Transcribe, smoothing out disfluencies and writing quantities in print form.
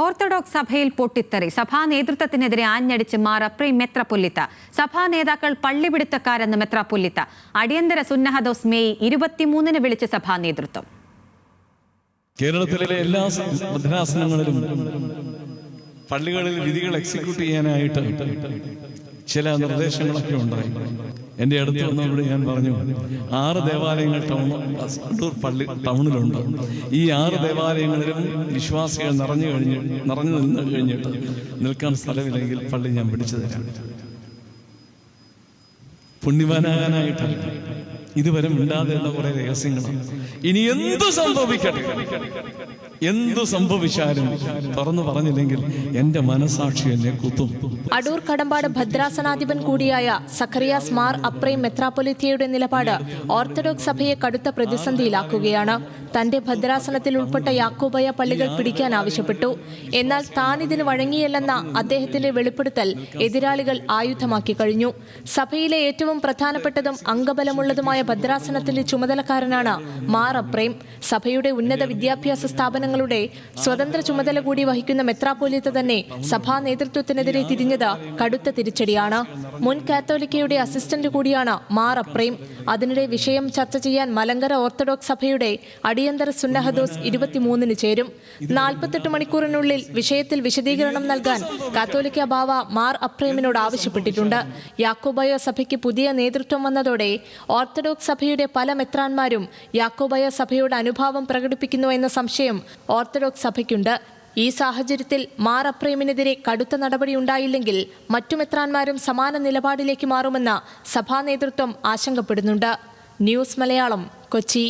Orthodox സഭയിൽ പൊട്ടിത്തെറി. സഭാ നേതൃത്വത്തിനെതിരെ ആഞ്ഞടിച്ച് മാർ അപ്രീം മെത്രാപ്പൊലീത്ത. സഭാ നേതാക്കൾ പള്ളിപിടുത്തക്കാരെന്ന് മെത്രാപ്പൊലീത്ത. അടിയന്തര സുന്നഹദോസ് മെയ് 23-ന് വിളിച്ച സഭാ നേതൃത്വം. കേരളത്തിലെ എല്ലാ ഭദ്രാസനങ്ങളിലും പള്ളികളിൽ വിധികൾ എക്സിക്യൂട്ട് ചെയ്യാനായിട്ട് ചില നിർദ്ദേശങ്ങളൊക്കെ ഉണ്ടായി. എൻ്റെ അടുത്ത് വന്നവിടെ ഞാൻ പറഞ്ഞു, 6 ദേവാലയങ്ങൾ ടൗണിലുണ്ട്. ഈ 6 ദേവാലയങ്ങളിലും വിശ്വാസികൾ നിറഞ്ഞു നിന്ന് കഴിഞ്ഞിട്ട് നിൽക്കാൻ സ്ഥലമില്ലെങ്കിൽ പള്ളി ഞാൻ പിടിച്ചു തരാം. പുണ്യവാനാകാനായിട്ടല്ല, ഇതുവരെ മിണ്ടാതെ എന്ന കുറെ രഹസ്യങ്ങളാണ്. ഇനി എന്തു സംഭവിച്ചാലും തുറന്നു പറഞ്ഞില്ലെങ്കിൽ എന്റെ മനസാക്ഷി എന്നെ കുത്തും. അടൂർ കടമ്പാട് ഭദ്രാസനാധിപൻ കൂടിയായ സഖറിയാസ് മാർ അപ്രീം മെത്രാപ്പൊലീത്തയുടെ നിലപാട് ഓർത്തഡോക്സ് സഭയെ കടുത്ത പ്രതിസന്ധിയിലാക്കുകയാണ്. തന്റെ ഭദ്രാസനത്തിൽ ഉൾപ്പെട്ട യാക്കോബായ പള്ളികൾ പിടിക്കാൻ ആവശ്യപ്പെട്ടു. എന്നാൽ താൻ ഇതിന് വഴങ്ങിയല്ലെന്ന അദ്ദേഹത്തിന്റെ വെളിപ്പെടുത്തൽ എതിരാളികൾ ആയുധമാക്കി കഴിഞ്ഞു. സഭയിലെ ഏറ്റവും പ്രധാനപ്പെട്ടതും അംഗബലമുള്ളതുമായ ഭദ്രാസനത്തിന്റെ ചുമതലക്കാരനാണ് മാർ അപ്രീം. സഭയുടെ ഉന്നത വിദ്യാഭ്യാസ സ്ഥാപനങ്ങളുടെ സ്വതന്ത്ര ചുമതല കൂടി വഹിക്കുന്ന മെത്രാപ്പൊലീത്ത തന്നെ സഭാ നേതൃത്വത്തിനെതിരെ തിരിഞ്ഞത് കടുത്ത തിരിച്ചടിയാണ്. മുൻ കാത്തോലിക്കയുടെ അസിസ്റ്റന്റ് കൂടിയാണ് മാർ അപ്രീം. അതിനിടെ വിഷയം ചർച്ച ചെയ്യാൻ മലങ്കര ഓർത്തഡോക്സ് സഭയുടെ അടിയന്തര സുന്നഹദോസ് 23-ന് ചേരും. 48 മണിക്കൂറിനുള്ളിൽ വിഷയത്തിൽ വിശദീകരണം നൽകാൻ കാത്തോലിക്ക ബാവ മാർ അപ്രീമിനോട് ആവശ്യപ്പെട്ടിട്ടുണ്ട്. യാക്കോബായ സഭയ്ക്ക് പുതിയ നേതൃത്വം വന്നതോടെ ഓർത്തഡോക്സ് സഭയുടെ പല മെത്രാന്മാരും യാക്കോബായ സഭയോട് അനുഭാവം പ്രകടിപ്പിക്കുന്നു എന്ന സംശയം ഓർത്തഡോക്സ് സഭയ്ക്കുണ്ട്. ഈ സാഹചര്യത്തിൽ മാർ അപ്രീമിനെതിരെ കടുത്ത നടപടി ഉണ്ടായില്ലെങ്കിൽ മറ്റു മെത്രാന്മാരും സമാന നിലപാടിലേക്ക് മാറുമെന്ന് സഭാ നേതൃത്വം ആശങ്കപ്പെടുന്നുണ്ട്. ന്യൂസ് മലയാളം, കൊച്ചി.